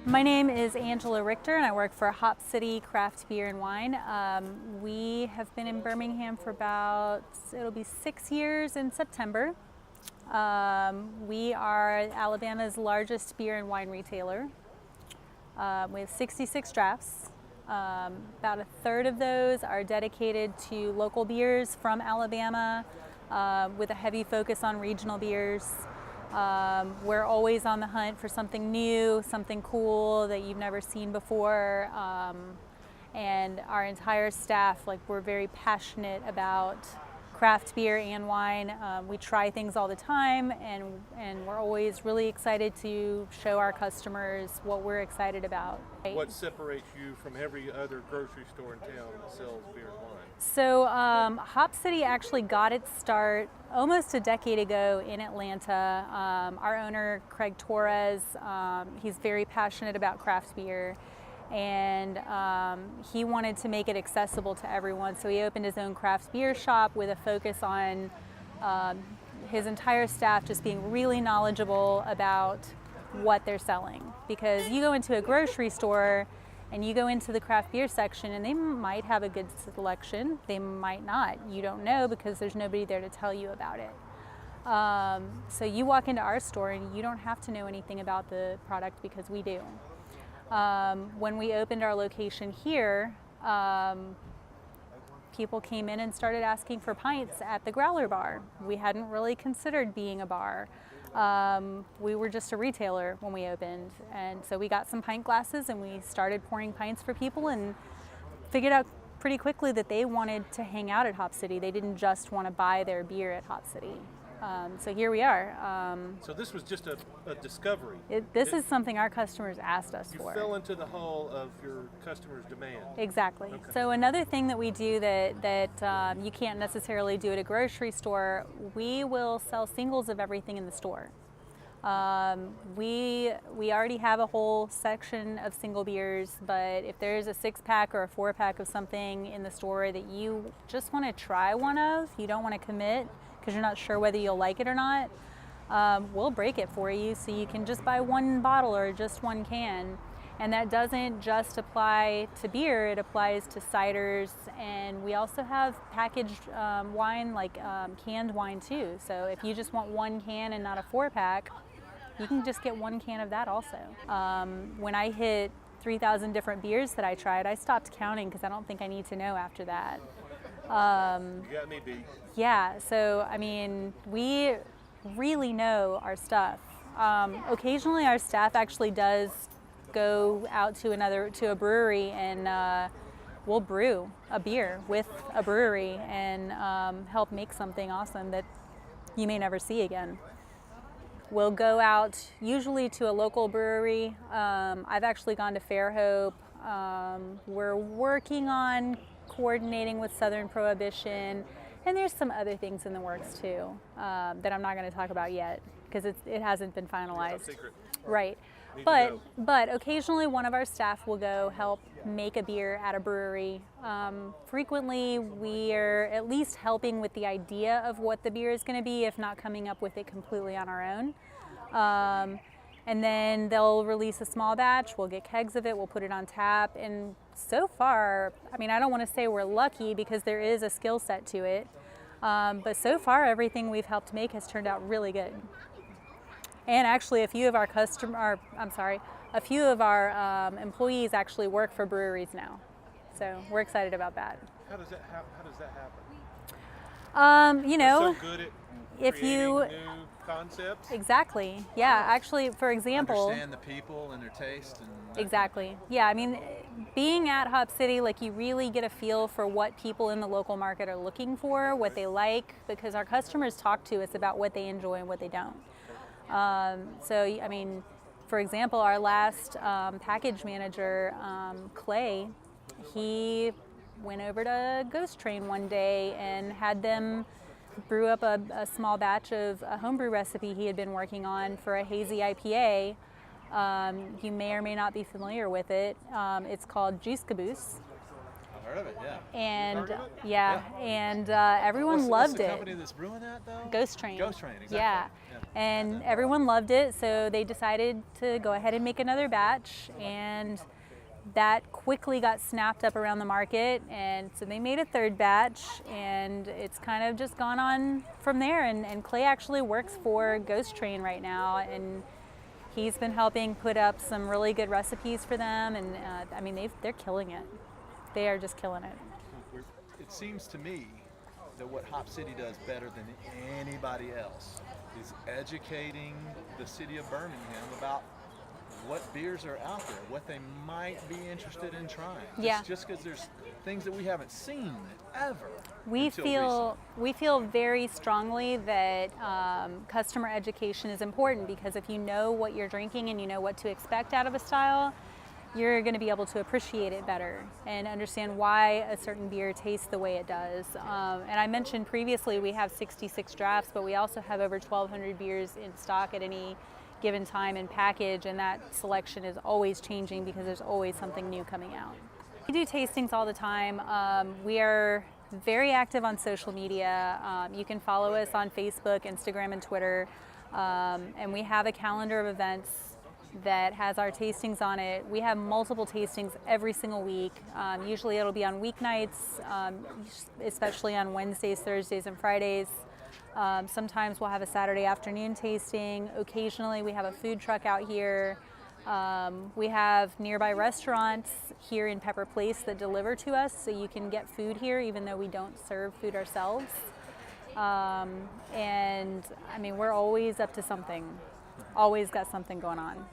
My name is Angela Richter and I work for Hop City Craft Beer and Wine. We have been in Birmingham for it'll be 6 years in September. We are Alabama's largest beer and wine retailer. We have 66 drafts. About a third of those are dedicated to local beers from Alabama, with a heavy focus on regional beers. We're always on the hunt for something new, something cool that you've never seen before. And our entire staff, we're very passionate about craft beer and wine. We try things all the time, and we're always really excited to show our customers what we're excited about. What separates you from every other grocery store in town that sells beer and wine? So Hop City actually got its start almost a decade ago in Atlanta. Our owner, Craig Torres, he's very passionate about craft beer, and he wanted to make it accessible to everyone. So he opened his own craft beer shop with a focus on his entire staff just being really knowledgeable about what they're selling. Because you go into a grocery store and you go into the craft beer section and they might have a good selection, they might not. You don't know because there's nobody there to tell you about it. So you walk into our store and you don't have to know anything about the product because we do. When we opened our location here, people came in and started asking for pints at the Growler bar. We hadn't really considered being a bar. We were just a retailer when we opened, and so we got some pint glasses and we started pouring pints for people and figured out pretty quickly that they wanted to hang out at Hop City. They didn't just want to buy their beer at Hop City. So here we are. So this was just a discovery. This is something our customers asked us for. You fell into the hole of your customers' demand. Exactly. Okay. So So another thing that we do that you can't necessarily do at a grocery store, we will sell singles of everything in the store. We already have a whole section of single beers, but if there's a 6-pack or a 4-pack of something in the store that you just want to try one of, you don't want to commit because you're not sure whether you'll like it or not, we'll break it for you so you can just buy one bottle or just one can. And that doesn't just apply to beer, it applies to ciders, and we also have packaged wine, canned wine too. So if you just want one can and not a 4-pack, you can just get one can of that also. When I hit 3,000 different beers that I tried, I stopped counting because I don't think I need to know after that. you got me beat. Yeah, so I mean, we really know our stuff. Occasionally our staff actually does go out to a brewery and we'll brew a beer with a brewery and help make something awesome that you may never see again. We'll go out usually to a local brewery. I've actually gone to Fairhope. We're working on coordinating with Southern Prohibition, and there's some other things in the works too that I'm not going to talk about yet because it hasn't been finalized. Top secret. Right. Need to But occasionally one of our staff will go help make a beer at a brewery. Frequently we are at least helping with the idea of what the beer is going to be, if not coming up with it completely on our own. And then they'll release a small batch, we'll get kegs of it, we'll put it on tap, and so far, I mean, I don't want to say we're lucky because there is a skill set to it, but so far everything we've helped make has turned out really good. And actually a few of our employees actually work for breweries now, so we're excited about that. How does that happen? You You're know, so good at if creating you new concepts. exactly, yeah. Actually, for example, Understand the people and their taste and exactly, yeah. I mean, being at Hop City, you really get a feel for what people in the local market are looking for, what they like, because our customers talk to us about what they enjoy and what they don't. So, I mean, for example, our last package manager, Clay, he went over to Ghost Train one day and had them brew up a small batch of a homebrew recipe he had been working on for a hazy IPA. You may or may not be familiar with it. It's called Juice Caboose. Heard of it, yeah. And You've heard of it? yeah, and everyone What's loved the it. company that's brewing that though? Ghost Train. Ghost Train, exactly. Yeah. And everyone loved it, so they decided to go ahead and make another batch, and that quickly got snapped up around the market, and so they made a third batch, and it's kind of just gone on from there. And Clay actually works for Ghost Train right now, and he's been helping put up some really good recipes for them, and I mean they're killing it. They are just killing it. It seems to me that what Hop City does better than anybody else is educating the city of Birmingham about what beers are out there, what they might be interested in trying. Yeah. Just because there's things that we haven't seen ever. We until feel very strongly that customer education is important, because if you know what you're drinking and you know what to expect out of a style, you're going to be able to appreciate it better and understand why a certain beer tastes the way it does. And I mentioned previously we have 66 drafts, but we also have over 1,200 beers in stock at any given time and package, and that selection is always changing because there's always something new coming out. We do tastings all the time. We are very active on social media. You can follow us on Facebook, Instagram, and Twitter. And we have a calendar of events that has our tastings on it. We have multiple tastings every single week. Usually it'll be on weeknights, especially on Wednesdays, Thursdays, and Fridays. Sometimes we'll have a Saturday afternoon tasting. Occasionally we have a food truck out here. We have nearby restaurants here in Pepper Place that deliver to us, so you can get food here even though we don't serve food ourselves. And I mean, we're always up to something. Always got something going on.